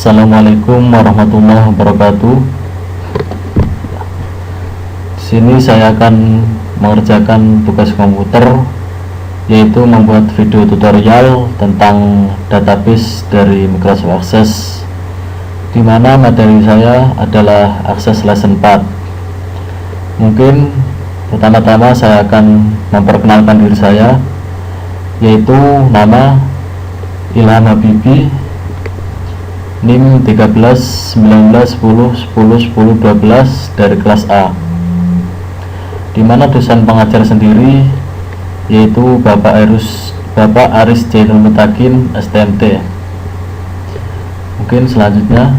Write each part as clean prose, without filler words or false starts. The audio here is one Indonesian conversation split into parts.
Assalamualaikum warahmatullahi wabarakatuh. Di sini saya akan mengerjakan tugas komputer, yaitu membuat video tutorial tentang database dari Microsoft Access, di mana materi saya adalah Access Lesson 4. Mungkin pertama-tama saya akan memperkenalkan diri saya, yaitu nama Ilham Habibi, NIM 13 19 10 10 10 12 dari kelas A, dimana dosen pengajar sendiri yaitu Bapak Aris Jainul Mutakin STMT. Mungkin selanjutnya,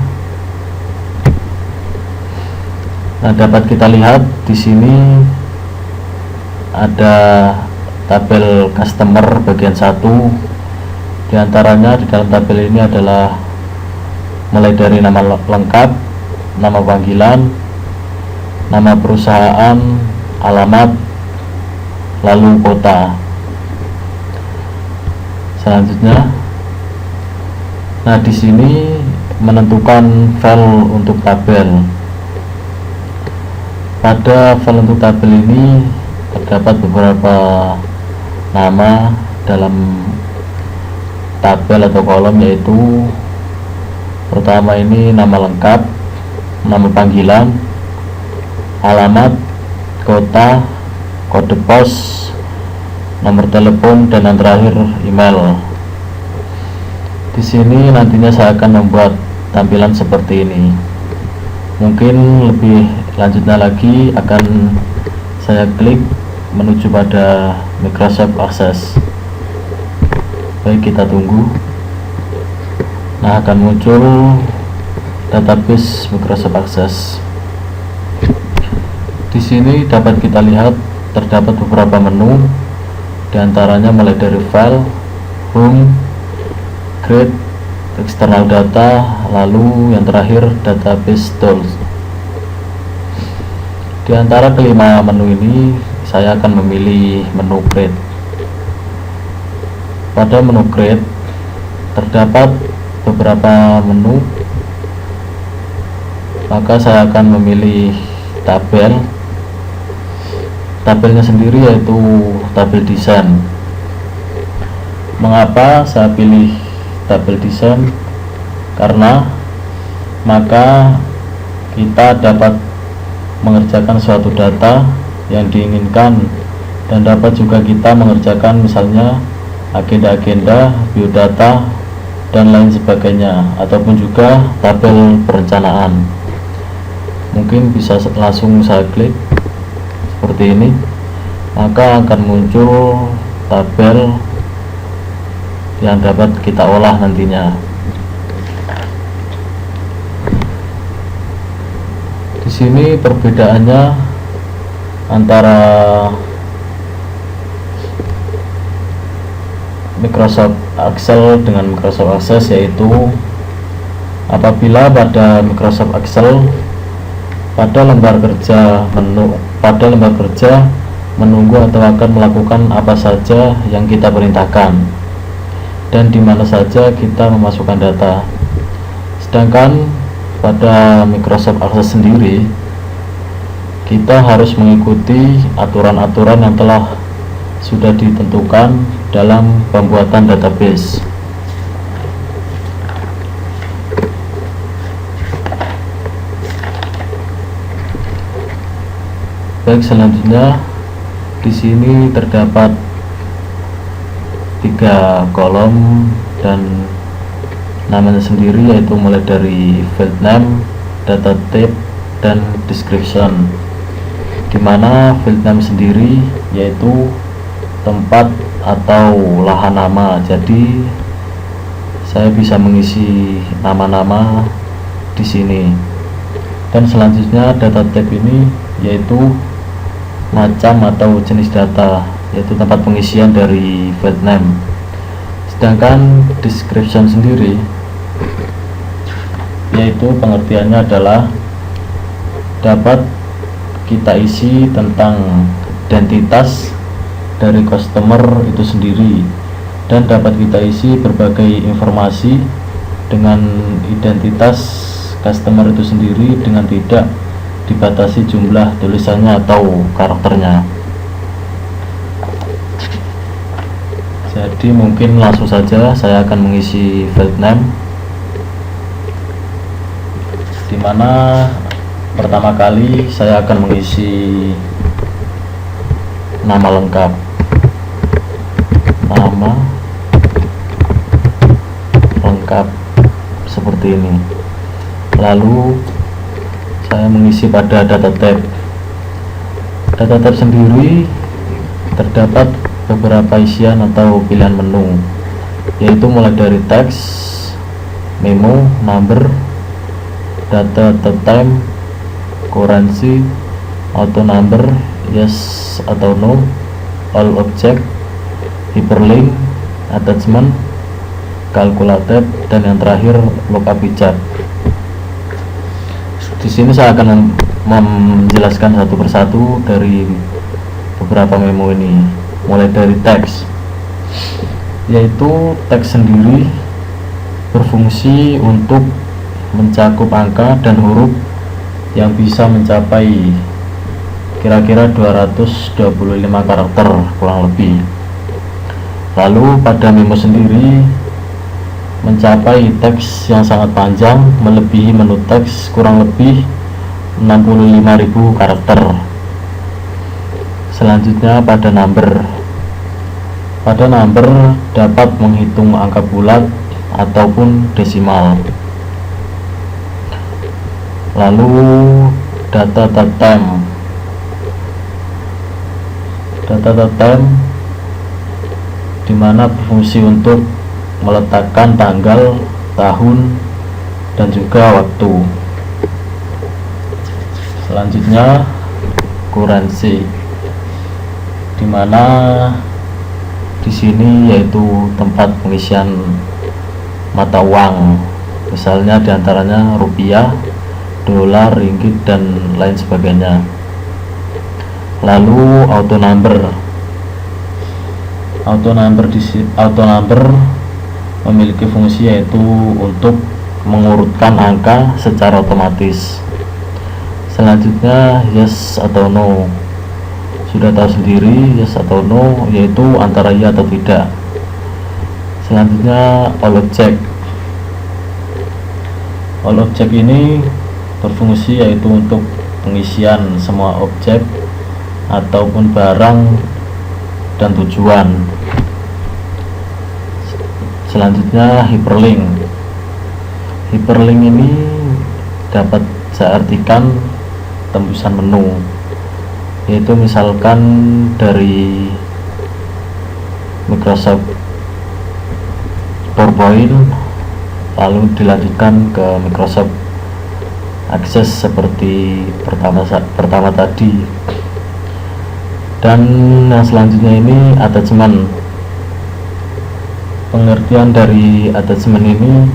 dapat kita lihat di sini ada tabel customer bagian 1. Diantaranya di dalam tabel ini adalah mulai dari nama lengkap, nama panggilan, nama perusahaan, alamat, lalu kota. Selanjutnya, di sini menentukan file untuk tabel. Pada file untuk tabel ini terdapat beberapa nama dalam tabel atau kolom, yaitu pertama ini nama lengkap, nama panggilan, alamat, kota, kode pos, nomor telepon, dan yang terakhir email. Di sini nantinya saya akan membuat tampilan seperti ini. Mungkin lebih lanjutnya lagi akan saya klik menuju pada Microsoft Access. Baik, kita tunggu. Akan muncul database Microsoft Access. Di sini dapat kita lihat terdapat beberapa menu, diantaranya mulai dari file, home, create, external data, lalu yang terakhir database tools. Di antara kelima menu ini, saya akan memilih menu create. Pada menu create terdapat beberapa menu, maka saya akan memilih tabelnya sendiri, yaitu tabel desain. Mengapa saya pilih tabel desain? Karena maka kita dapat mengerjakan suatu data yang diinginkan, dan dapat juga kita mengerjakan misalnya agenda-agenda, biodata, dan lain sebagainya, ataupun juga tabel perencanaan. Mungkin bisa langsung saya klik seperti ini, maka akan muncul tabel yang dapat kita olah nantinya. Di sini perbedaannya antara Microsoft Excel dengan Microsoft Access, yaitu apabila pada Microsoft Excel pada lembar kerja menunggu atau akan melakukan apa saja yang kita perintahkan dan di mana saja kita memasukkan data. Sedangkan pada Microsoft Access sendiri, kita harus mengikuti aturan-aturan yang telah sudah ditentukan dalam pembuatan database. Baik, selanjutnya di sini terdapat 3 kolom dan namanya sendiri, yaitu mulai dari field name, data type, dan description. Dimana field name sendiri yaitu tempat atau lahan nama, jadi saya bisa mengisi nama-nama di sini. Dan selanjutnya data type ini yaitu macam atau jenis data, yaitu tempat pengisian dari field name. Sedangkan description sendiri yaitu pengertiannya adalah dapat kita isi tentang identitas dari customer itu sendiri, dan dapat kita isi berbagai informasi dengan identitas customer itu sendiri dengan tidak dibatasi jumlah tulisannya atau karakternya. Jadi mungkin langsung saja saya akan mengisi field name, dimana pertama kali saya akan mengisi nama lengkap, nama lengkap seperti ini. Lalu saya mengisi pada data tab. Data tab sendiri terdapat beberapa isian atau pilihan menu, yaitu mulai dari teks, memo, number, data time, currency, auto number, yes atau no, all object, hyperlink, attachment, calculated, dan yang terakhir lookup widget. Di sini saya akan menjelaskan satu persatu dari beberapa memo ini, mulai dari teks, yaitu teks sendiri berfungsi untuk mencakup angka dan huruf yang bisa mencapai kira-kira 225 karakter kurang lebih. Lalu pada memo sendiri mencapai teks yang sangat panjang, melebihi menu teks kurang lebih 65.000 karakter. Selanjutnya pada number. Pada number dapat menghitung angka bulat ataupun desimal. Lalu data time. Data time dimana berfungsi untuk meletakkan tanggal, tahun, dan juga waktu. Selanjutnya currency, dimana di sini yaitu tempat pengisian mata uang, misalnya diantaranya rupiah, dolar, ringgit, dan lain sebagainya. Lalu auto number. Auto number memiliki fungsi yaitu untuk mengurutkan angka secara otomatis. Selanjutnya yes atau no. Sudah tahu sendiri yes atau no yaitu antara ya atau tidak. Selanjutnya all object. All object ini berfungsi yaitu untuk pengisian semua objek ataupun barang dan tujuan. Selanjutnya hyperlink. Hyperlink ini dapat saya artikan tembusan menu, yaitu misalkan dari Microsoft PowerPoint lalu dilanjutkan ke Microsoft Access seperti pertama tadi. Dan yang selanjutnya ini attachment. Pengertian dari attachment ini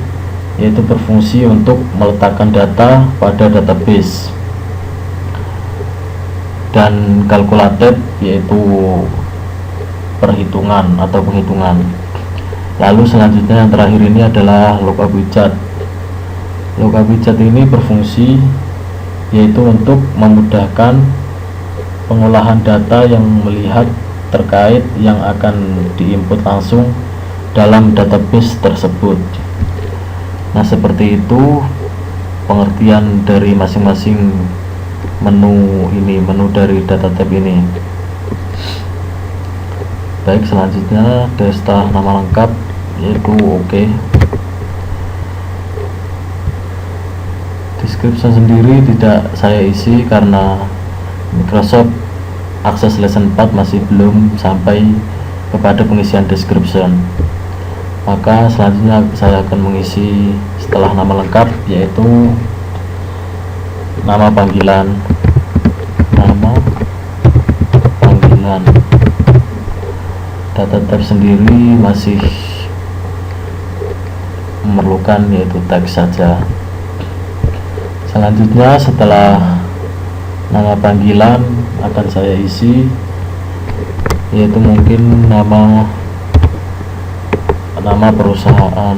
yaitu berfungsi untuk meletakkan data pada database, dan calculated yaitu perhitungan atau penghitungan. Lalu selanjutnya yang terakhir ini adalah lookup widget. Lookup widget ini berfungsi yaitu untuk memudahkan pengolahan data yang melihat terkait yang akan diinput langsung dalam database tersebut. Nah, seperti itu pengertian dari masing-masing menu ini, menu dari data tab ini. Baik, selanjutnya data nama lengkap yaitu oke. Description sendiri tidak saya isi karena Microsoft Access Lesson 4 masih belum sampai kepada pengisian description. Maka selanjutnya saya akan mengisi setelah nama lengkap yaitu nama panggilan. Nama panggilan. Data tab sendiri masih memerlukan yaitu teks saja. Selanjutnya setelah nama panggilan akan saya isi yaitu mungkin nama perusahaan.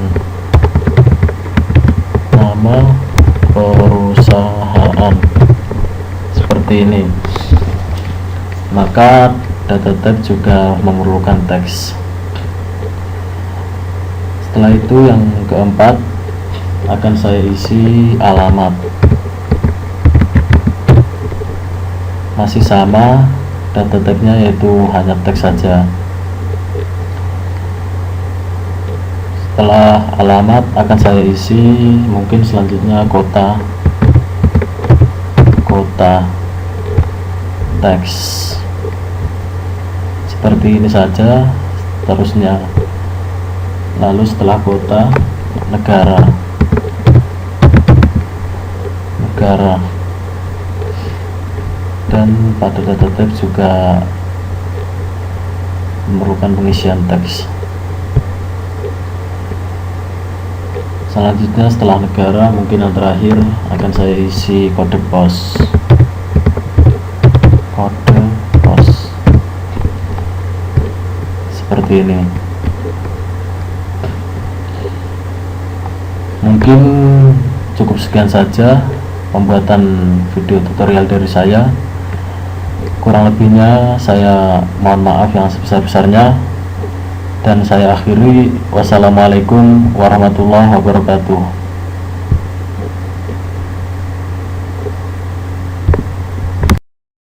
seperti ini. Maka data type juga memerlukan teks. Setelah itu yang keempat akan saya isi alamat. Masih sama, data type-nya yaitu hanya teks saja. Setelah alamat akan saya isi mungkin selanjutnya kota teks, seperti ini saja seterusnya. Lalu setelah kota, negara, dan pada data type juga memerlukan pengisian teks. Selanjutnya setelah negara, mungkin yang terakhir akan saya isi kode pos. Seperti ini. Mungkin cukup sekian saja pembuatan video tutorial dari saya. Kurang lebihnya saya mohon maaf yang sebesar-besarnya, dan saya akhiri. Wassalamualaikum warahmatullahi wabarakatuh.